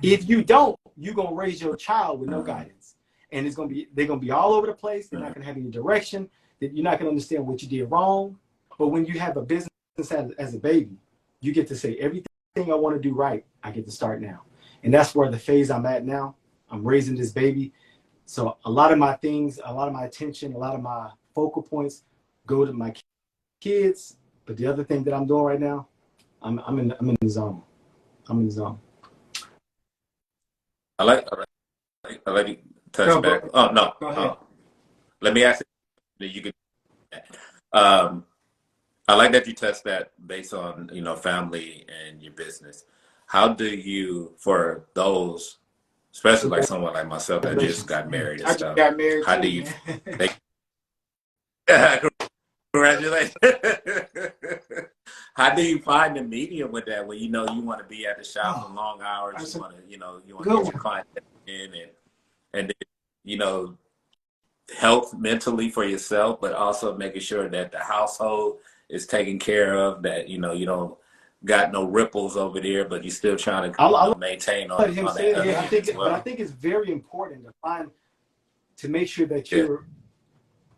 If you don't, you're going to raise your child with no guidance. And they're going to be all over the place. They're not going to have any direction. You're not going to understand what you did wrong. But when you have a business as a baby, you get to say, everything I want to do right, I get to start now. And that's where the phase I'm at now. I'm raising this baby. So a lot of my things, a lot of my attention, a lot of my focal points go to my kids. But the other thing that I'm doing right now, I'm in the zone. I'm in the zone. I like you touch back. Oh no. Go ahead. Let me ask you. You could. I like that you touched that based on family and your business. How do you, for those, especially like someone like myself that just got married and stuff? Got married how too, do you? Man. Congratulations. How do you find the medium with that when you want to be at the shop for long hours, you want to get your client in and health mentally for yourself, but also making sure that the household is taken care of, that you don't got no ripples over there, but you're still trying to maintain on that. But I think it's very important to make sure that you're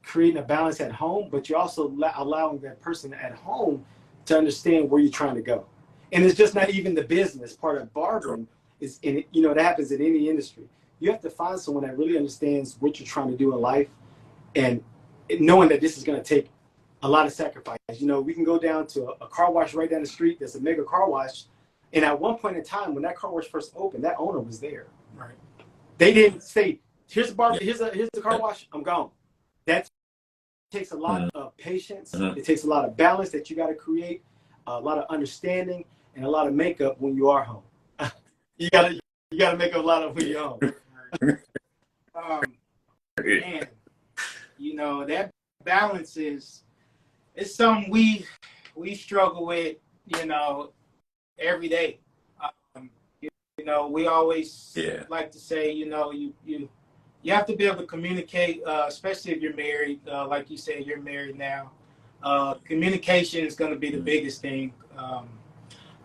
creating a balance at home, but you're also allowing that person at home to understand where you're trying to go. And it's just not even the business part of barbering. Is in that happens in any industry. You have to find someone that really understands what you're trying to do in life, and knowing that this is going to take a lot of sacrifice. We can go down to a car wash right down the street. There's a mega car wash, and at one point in time, when that car wash first opened, that owner was there. Right. They didn't say, "Here's the barber. Here's the car wash. I'm gone." That takes a lot of patience. It takes a lot of balance that you got to create, a lot of understanding, and a lot of makeup when you are home. you gotta make a lot of when you're home. Man, that balance it's something we struggle with, every day. We always like to say, you have to be able to communicate, especially if you're married. Like you said, you're married now. Communication is going to be the biggest thing.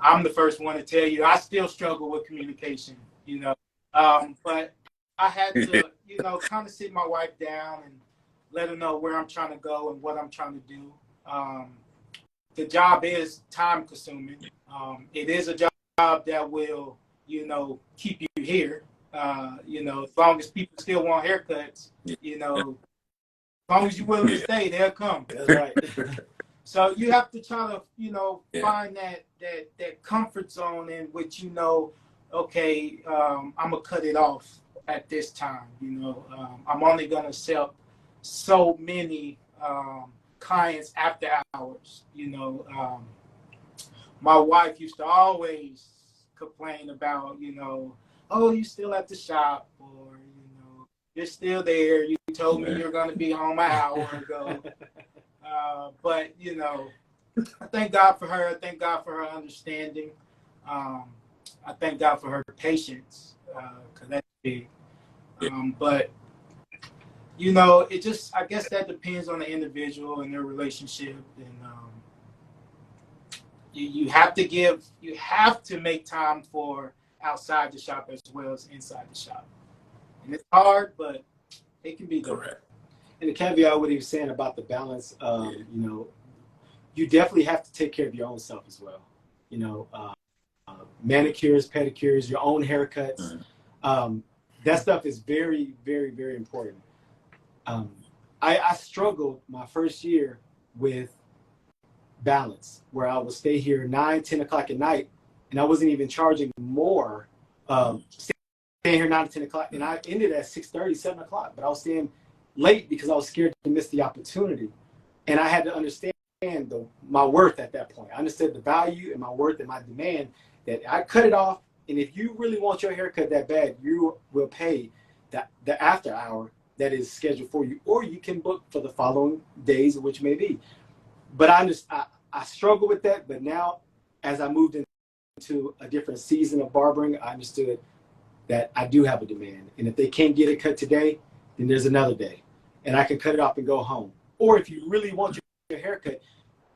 I'm the first one to tell you, I still struggle with communication, but I had to, kind of sit my wife down and let her know where I'm trying to go and what I'm trying to do. The job is time consuming. It is a job that will, keep you here. As long as people still want haircuts, as long as you're willing to stay, they'll come. That's right. So you have to try to, find that comfort zone in which, okay, I'm going to cut it off at this time. I'm only going to accept so many clients after hours. My wife used to always complain about, oh, you still at the shop, or, you're still there. You told me you're going to be home an hour ago. But, I thank God for her. I thank God for her understanding. I thank God for her patience, because that's big. But, it just, I guess that depends on the individual and their relationship. And you have to make time for outside the shop as well as inside the shop. And it's hard, but it can be done. Correct. And the caveat what he was saying about the balance, you definitely have to take care of your own self as well. Manicures, pedicures, your own haircuts. That stuff is very, very, very important. I struggled my first year with balance, where I would stay here 9, 10 o'clock at night, and I wasn't even charging more. Staying here 9 to 10 o'clock, and I ended at 6:30, 7 o'clock, but I was staying late because I was scared to miss the opportunity. And I had to understand my worth at that point. I understood the value and my worth and my demand, that I cut it off. And if you really want your haircut that bad, you will pay the after hour that is scheduled for you, or you can book for the following days, which may be. But I struggle with that. But now, as I moved into a different season of barbering, I understood that I do have a demand. And if they can't get it cut today, then there's another day. And I can cut it off and go home. Or if you really want your haircut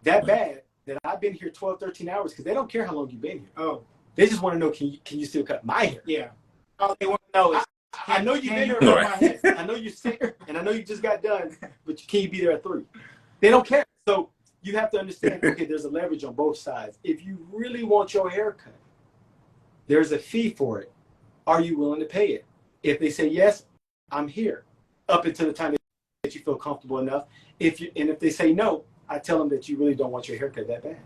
that bad, that I've been here 12, 13 hours, because they don't care how long you've been here. Oh, they just want to know, can you still cut my hair? Yeah. All they want to know is, I know you've been here Right. my head. I know you're sick, and I know you just got done, but can you be there at 3? They don't care. So you have to understand, okay, there's a leverage on both sides. If you really want your haircut, there's a fee for it. Are you willing to pay it? If they say yes, I'm here, up until the time that you feel comfortable enough. If they say no, I tell them that you really don't want your haircut that bad.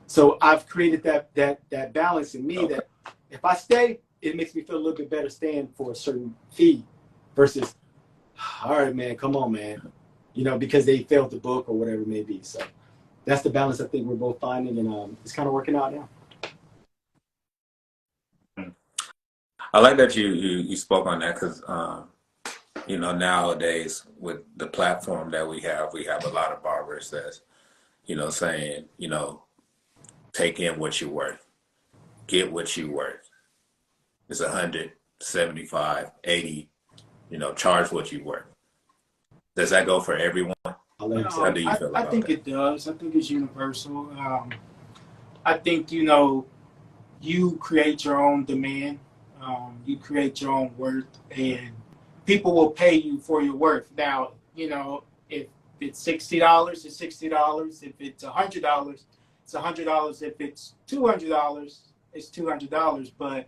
So I've created that balance in me that if I stay, it makes me feel a little bit better staying for a certain fee versus, all right, man, come on, man, because they failed the book or whatever it may be. So that's the balance I think we're both finding, and it's kind of working out now. I like that you spoke on that because, nowadays with the platform that we have a lot of barbers that's, saying, take in what you're worth, get what you're worth. It's 100, 75, 80, charge what you're worth. Does that go for everyone? How do you feel about I think that? it does. I think it's universal. I think, you create your own demand. You create your own worth, and people will pay you for your worth. Now, if it's $60, it's $60. If it's $100, it's $100. If it's $200, it's $200. But,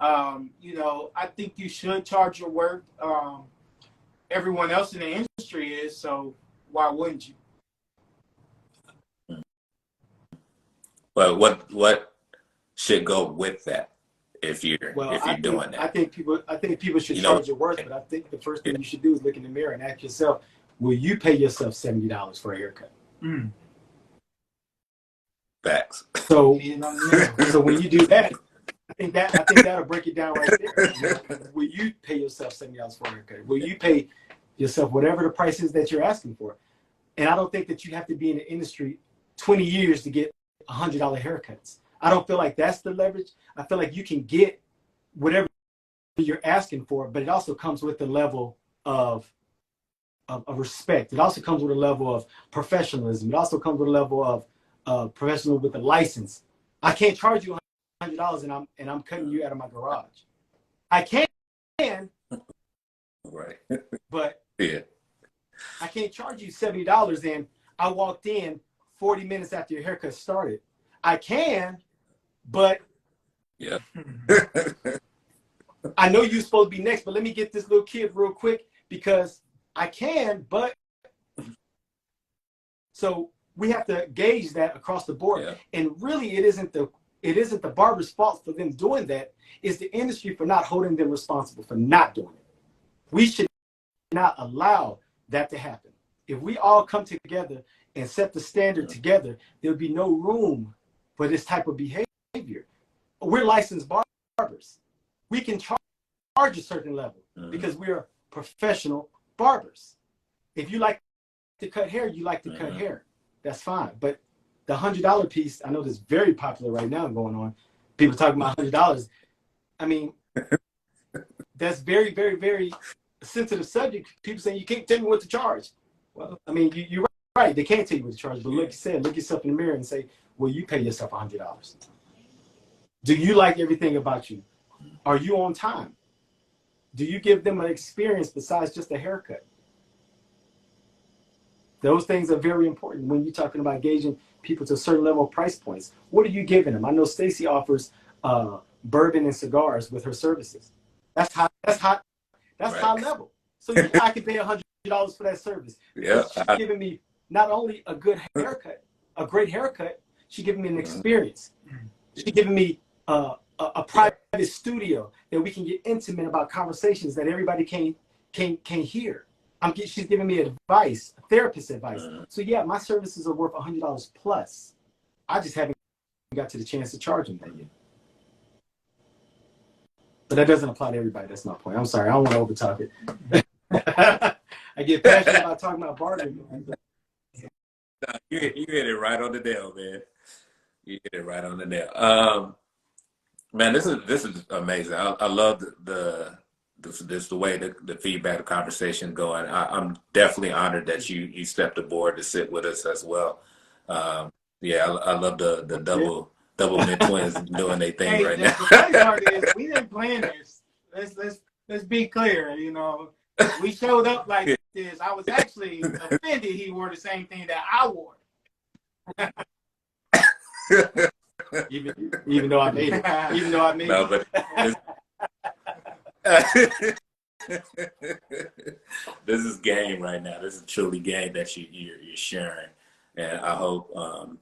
I think you should charge your worth. Everyone else in the industry is, so why wouldn't you? But what should go with that if you're doing that? I think people should charge your worth, but I think the first thing you should do is look in the mirror and ask yourself, will you pay yourself $70 for a haircut? Facts. So when you do that, I think that'll break it down right there. Will you pay yourself $70 for a haircut? Will you pay yourself whatever the price is that you're asking for? And I don't think that you have to be in the industry 20 years to get $100 haircuts. I don't feel like that's the leverage. I feel like you can get whatever you're asking for, but it also comes with the level of respect. It also comes with a level of professionalism. It also comes with a level of professional with a license. I can't charge you $100 and I'm cutting you out of my garage. I can, right? But yeah, I can't charge you $70 and I walked in 40 minutes after your haircut started. I can, but yeah. I know you're supposed to be next, but let me get this little kid real quick because I can, but so we have to gauge that across the board. Yeah. And really it isn't the barber's fault for them doing that. It's the industry for not holding them responsible for not doing it. We should not allow that to happen. If we all come together and set the standard together, there'll be no room for this type of behavior. We're licensed barbers. We can charge a certain level because we're professional barbers. If you like to cut hair, you like to cut hair. That's fine. But the $100 piece, I know that's very popular right now going on. People talking about $100. I mean, that's very, very, very sensitive subject. People saying you can't tell me what to charge. Well, I mean, you're right. They can't tell you what to charge. But like you said, look yourself in the mirror and say, well, you pay yourself $100. Do you like everything about you? Are you on time? Do you give them an experience besides just a haircut? Those things are very important when you're talking about gauging people to a certain level of price points. What are you giving them? I know Stacy offers bourbon and cigars with her services. That's high level. So I can pay $100 for that service. Yeah, she's giving me not only a good haircut, a great haircut. She's giving me an experience. She's giving me a private studio that we can get intimate about conversations that everybody can hear. She's giving me advice, therapist advice. So yeah, my services are worth $100 plus. I just haven't got to the chance to charge them that yet. But that doesn't apply to everybody. That's my point. I'm sorry. I don't want to overtalk it. I get passionate about talking about barbering. You hit it right on the nail, man. You hit it right on the nail. Man, this is amazing. I love the way the feedback, the conversation going. I'm definitely honored that you stepped aboard to sit with us as well. Yeah, I love the double mid twins doing their thing right now. The funny part is we didn't plan this. Let's be clear. You know, we showed up like this. I was actually offended he wore the same thing that I wore. Even though I made it. Even though I made No, it. but this is game right now. This is truly game that you're sharing. And I hope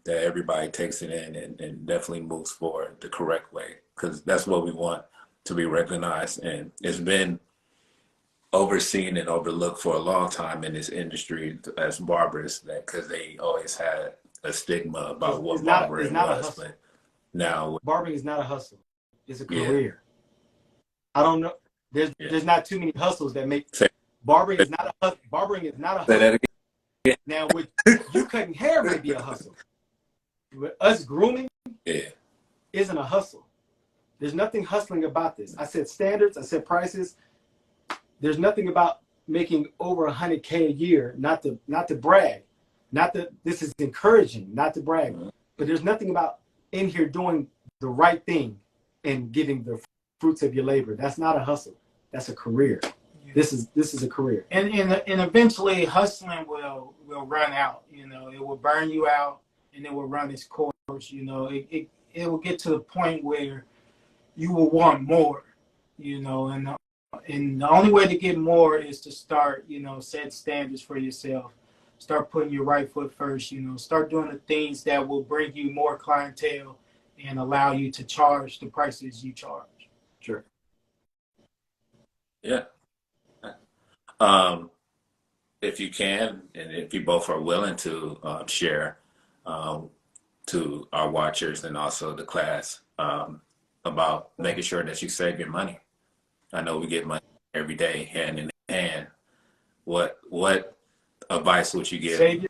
that everybody takes it in and definitely moves forward the correct way, because that's what we want to be recognized. And it's been overseen and overlooked for a long time in this industry as barbers, because they always had a stigma about what barbering was. But now barbering is not a hustle. It's a career. I don't know. There's not too many hustles that make barbering is not a hustle. Barbering is not a hustle. Now, with you cutting hair may be a hustle. With us grooming isn't a hustle. There's nothing hustling about this. I said standards. I said prices. There's nothing about making over $100K a year. Not to brag. Not that this is encouraging. Not to brag. But there's nothing about in here doing the right thing and getting the fruits of your labor. That's not a hustle. That's a career. This is a career. And eventually hustling will run out. You know, it will burn you out and it will run its course. You know, it will get to the point where you will want more. You know, and the only way to get more is to start, you know, set standards for yourself. Start putting your right foot first, you know, start doing the things that will bring you more clientele and allow you to charge the prices you charge. Sure. Yeah. If you can, and if you both are willing to share to our watchers and also the class about making sure that you save your money. I know we get money every day, hand in hand. What advice would you give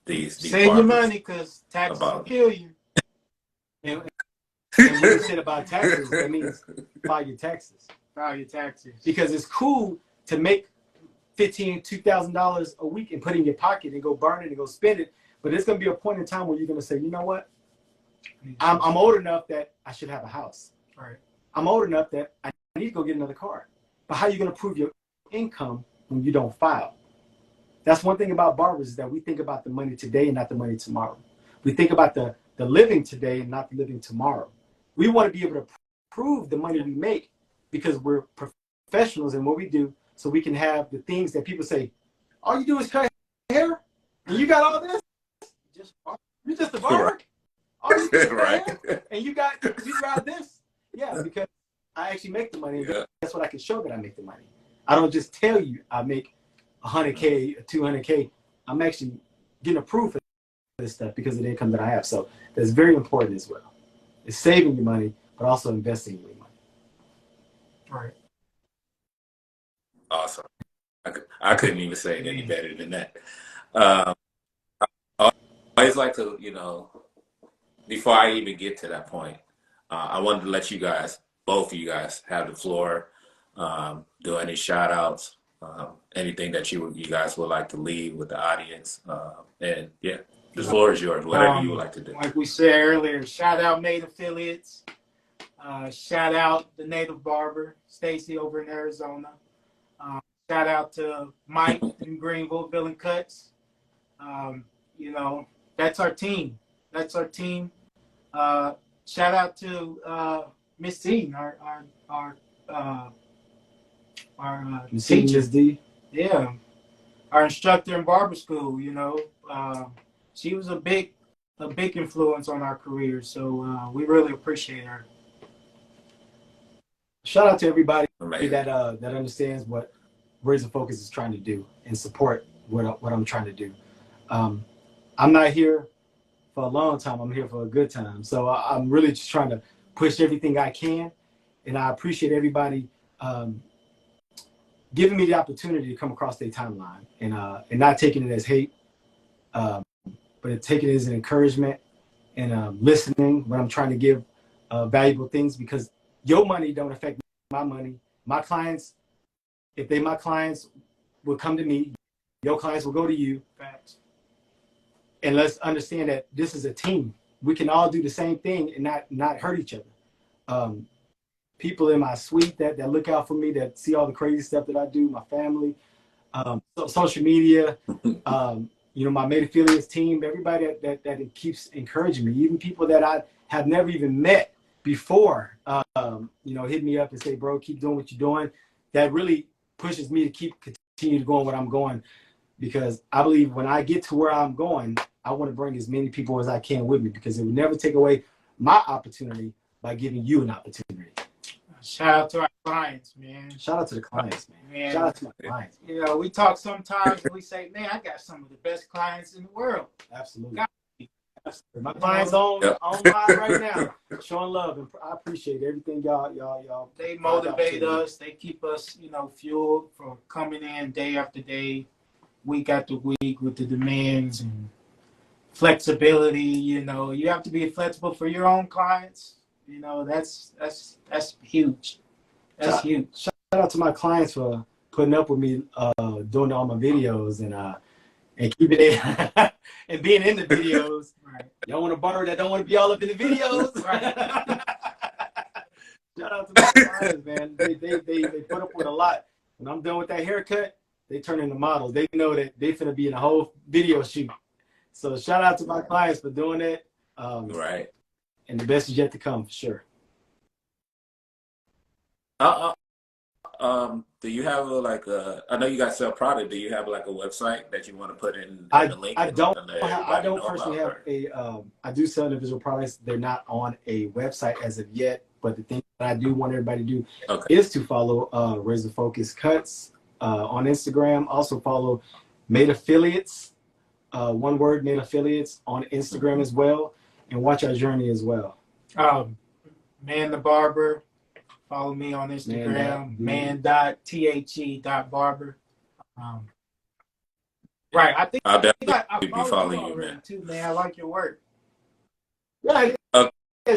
these save your money, because taxes will kill you. And when you said about taxes, that means file your taxes. File your taxes. Because it's cool to make $2,000 a week and put it in your pocket and go burn it and go spend it. But there's going to be a point in time where you're going to say, you know what? I'm old enough that I should have a house. Right. I'm old enough that I need to go get another car. But how are you going to prove your income when you don't file? That's one thing about barbers, is that we think about the money today and not the money tomorrow. We think about the living today and not the living tomorrow. We want to be able to prove the money we make because we're professionals in what we do, so we can have the things that people say, all you do is cut hair? And you got all this? You're just a barber? Right. All you do is cut hair? And you got this? Yeah, because I actually make the money. Yeah. That's what I can show that I make the money. I don't just tell you I make $100K, $200K. I'm actually getting a proof of this stuff because of the income that I have. So that's very important as well. It's saving your money, but also investing your money. Right. Awesome. I couldn't even say it any better than that. I always like to, you know, before I even get to that point, I wanted to let you guys, both of you guys, have the floor, do any shout outs, anything that you guys would like to leave with the audience. And yeah, the floor is yours, whatever you would like to do. Like we said earlier, shout out Made Affiliates. Shout out the Native Barber, Stacy over in Arizona. Shout out to Mike in Greenville, Villain Cuts. You know, that's our team. That's our team. Shout out to Miss T, our teacher. Yeah, our instructor in barber school. You know, she was a big influence on our career. So we really appreciate her. Shout out to everybody that understands what Razor Focus is trying to do and support what I'm trying to do. I'm not here for a long time. I'm here for a good time. So I'm really just trying to push everything I can. And I appreciate everybody giving me the opportunity to come across their timeline and not taking it as hate, but taking it as an encouragement and listening when I'm trying to give valuable things, because your money don't affect my money. My clients, if they my clients, will come to me. Your clients will go to you. Facts. And let's understand that this is a team. We can all do the same thing and not hurt each other. People in my suite that look out for me, that see all the crazy stuff that I do, my family, social media, my Made Affiliates team, everybody that keeps encouraging me, even people that I have never even met before, hit me up and say, bro, keep doing what you're doing. That really pushes me to continue to go on what I'm going, because I believe when I get to where I'm going, I want to bring as many people as I can with me, because it would never take away my opportunity by giving you an opportunity. Shout out to our clients, man. Shout out to the clients, man. Shout out to my clients. We talk sometimes and we say, man, I got some of the best clients in the world. Absolutely. My clients on live right now, showing love, and I appreciate everything y'all. They motivate us. They keep us, fueled for coming in day after day, week after week, with the demands and flexibility. You have to be flexible for your own clients. That's huge. That's huge. Shout out to my clients for putting up with me doing all my videos and keeping it and being in the videos. Right. Y'all want a barber that don't want to be all up in the videos? Right. Shout out to my clients, man. They put up with a lot. When I'm done with that haircut, they turn into models. They know that they finna be in a whole video shoot. So shout out to my clients for doing it. Right. And the best is yet to come, for sure. Do you have I know you guys sell product. Do you have like a website that you want to put in the link? I don't personally have I do sell individual products. They're not on a website as of yet, but the thing that I do want everybody to do is to follow Razor Focus Cuts on Instagram. Also follow Made Affiliates, one word, Made Affiliates on Instagram as well, and watch our journey as well. Man the Barber. Follow me on Instagram, man.the.barber. Right, I think I'll definitely I be following you, man. Too, man. I like your work. Yeah,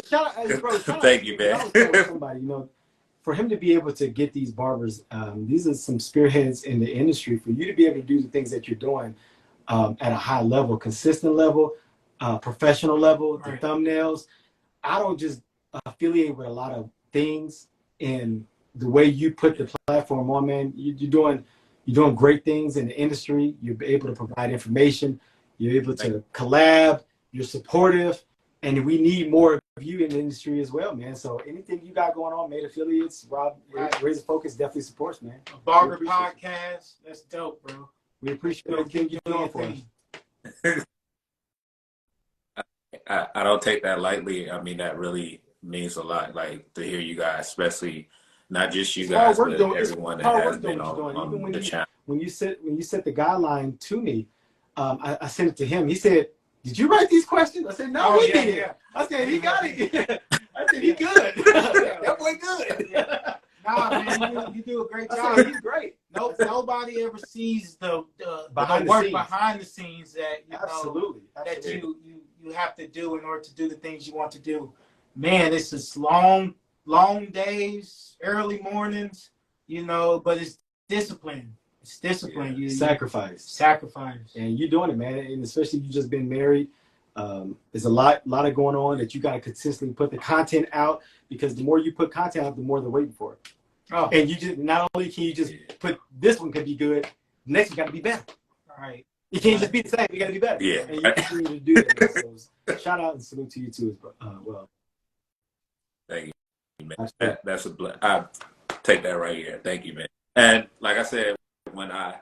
shout out, bro. Thank you, man. Somebody, for him to be able to get these barbers, these are some spearheads in the industry. For you to be able to do the things that you're doing at a high level, consistent level, professional level, the thumbnails. I don't just affiliate with a lot of things. And the way you put the platform on, man, you're doing great things in the industry. You're able to provide information. You're able to collab. You're supportive, and we need more of you in the industry as well, man. So anything you got going on, Made Affiliates, Rob, Razor Focus definitely supports, man. A barber podcast, that's dope, bro. We appreciate everything you're doing for us. I don't take that lightly. I mean, that really means a lot, like to hear you guys, especially not just you guys, but everyone that has been on the channel. When you set the guideline to me, I sent it to him. He said, "Did you write these questions?" I said, "No, he didn't." Yeah. I said, "He got it." I said, "He good." That boy good. Nah, man, you do a great job. He's great. Nobody ever sees the behind work the scenes. behind the scenes that Absolutely. that you have to do in order to do the things you want to do. Man, it's just long days, early mornings, but it's discipline. It's discipline. Yeah. Sacrifice. And you're doing it, man. And especially you just been married. There's a lot of going on that you got to consistently put the content out, because the more you put content out, the more they're waiting for it. Oh. And you just, not only can you just put, this one could be good, the next one got to be better. All right. You can't just be the same. You got to be better. Yeah. And you continue to do that. So shout out and salute to you too as well. Thank you, man. That's I take that right here. Thank you, man. And like I said, when I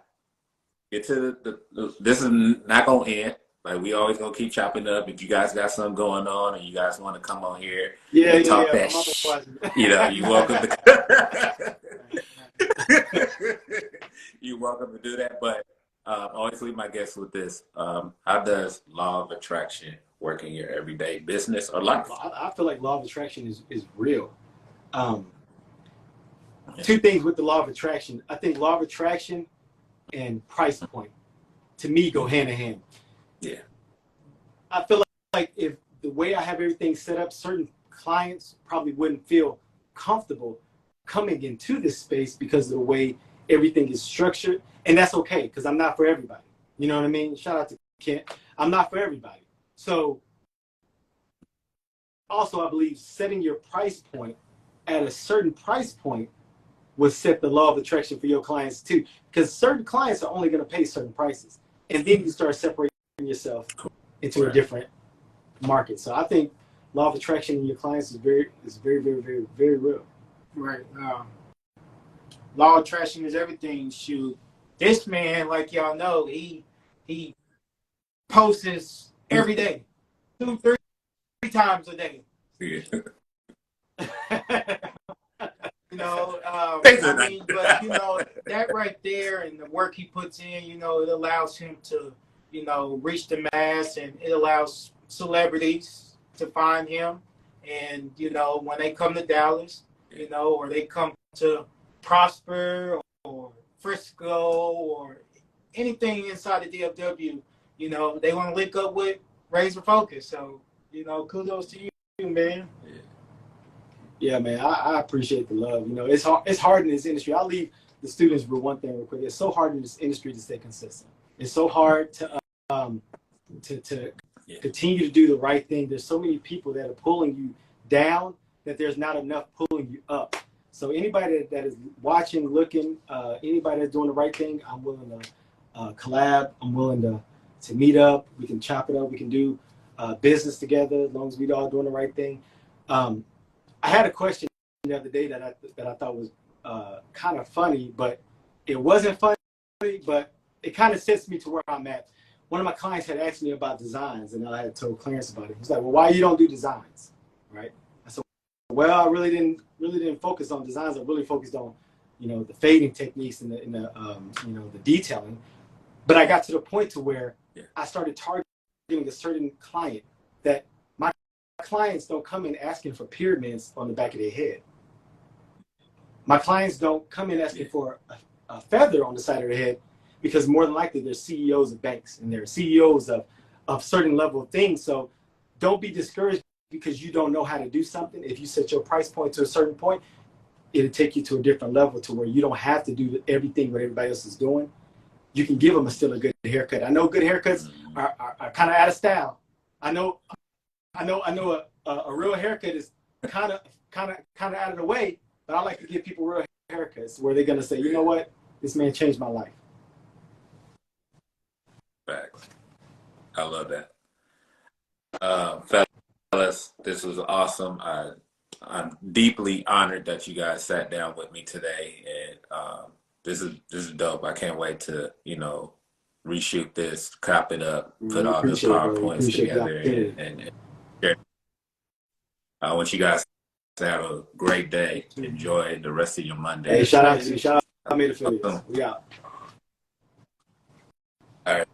get to this is not gonna end. Like, we always gonna keep chopping up. If you guys got something going on and you guys want to come on here and talk that you're welcome to. You're welcome to do that. But always leave my guests with this: how does law of attraction work in your everyday business or life? I feel like law of attraction is real. two things with the law of attraction. I think law of attraction and price point, to me, go hand in hand. Yeah. I feel like if the way I have everything set up, certain clients probably wouldn't feel comfortable coming into this space because of the way everything is structured. And that's okay, because I'm not for everybody. You know what I mean? Shout out to Kent. I'm not for everybody. So also, I believe setting your price point at a certain price point will set the law of attraction for your clients too. Because certain clients are only going to pay certain prices. And then you start separating yourself into a different market. So I think law of attraction in your clients is very, very, very, very real. Right. Law of attraction is everything. Shoot, this man, like y'all know, he posts every day, 2-3 times a day. Yeah. You know, I mean, but you know, that right there and the work he puts in, you know, it allows him to, you know, reach the mass, and it allows celebrities to find him. And, you know, when they come to Dallas, you know, or they come to Prosper or Frisco or anything inside the DFW, you know, they want to link up with Razor Focus. So, you know, kudos to you, man. Yeah, man, I appreciate the love. You know, it's hard in this industry. I'll leave the students with one thing real quick. It's so hard in this industry to stay consistent. It's so hard to continue to do the right thing. There's so many people that are pulling you down that there's not enough pulling you up. So anybody that is watching, looking, anybody that's doing the right thing, I'm willing to collab. I'm willing to meet up. We can chop it up. We can do business together as long as we're all doing the right thing. I had a question the other day that I thought was kind of funny, but it wasn't funny, but it kind of sets me to where I'm at. One of my clients had asked me about designs, and I had told Clarence about it. He's like, "Well, why you don't do designs?" Right? I said, "Well, I really didn't focus on designs. I really focused on, you know, the fading techniques and the you know, the detailing." But I got to the point to where I started targeting a certain client that my clients don't come in asking for pyramids on the back of their head. My clients don't come in asking for a feather on the side of their head, because more than likely they're CEOs of banks and they're CEOs of certain level of things. So don't be discouraged because you don't know how to do something. If you set your price point to a certain point, it'll take you to a different level to where you don't have to do everything what everybody else is doing. You can give them still a good haircut. I know good haircuts are kind of out of style. I know a real haircut is kind of out of the way, but I like to give people real haircuts where they're gonna say, you know what, this man changed my life. Facts. I love that. Fellas, this was awesome. I'm deeply honored that you guys sat down with me today, and this is dope. I can't wait to, you know, reshoot this, crop it up, put all the PowerPoints together, and I want you guys to have a great day. Enjoy the rest of your Monday. Hey, shout out to you. Shout out to me to Phillies. We out. All right.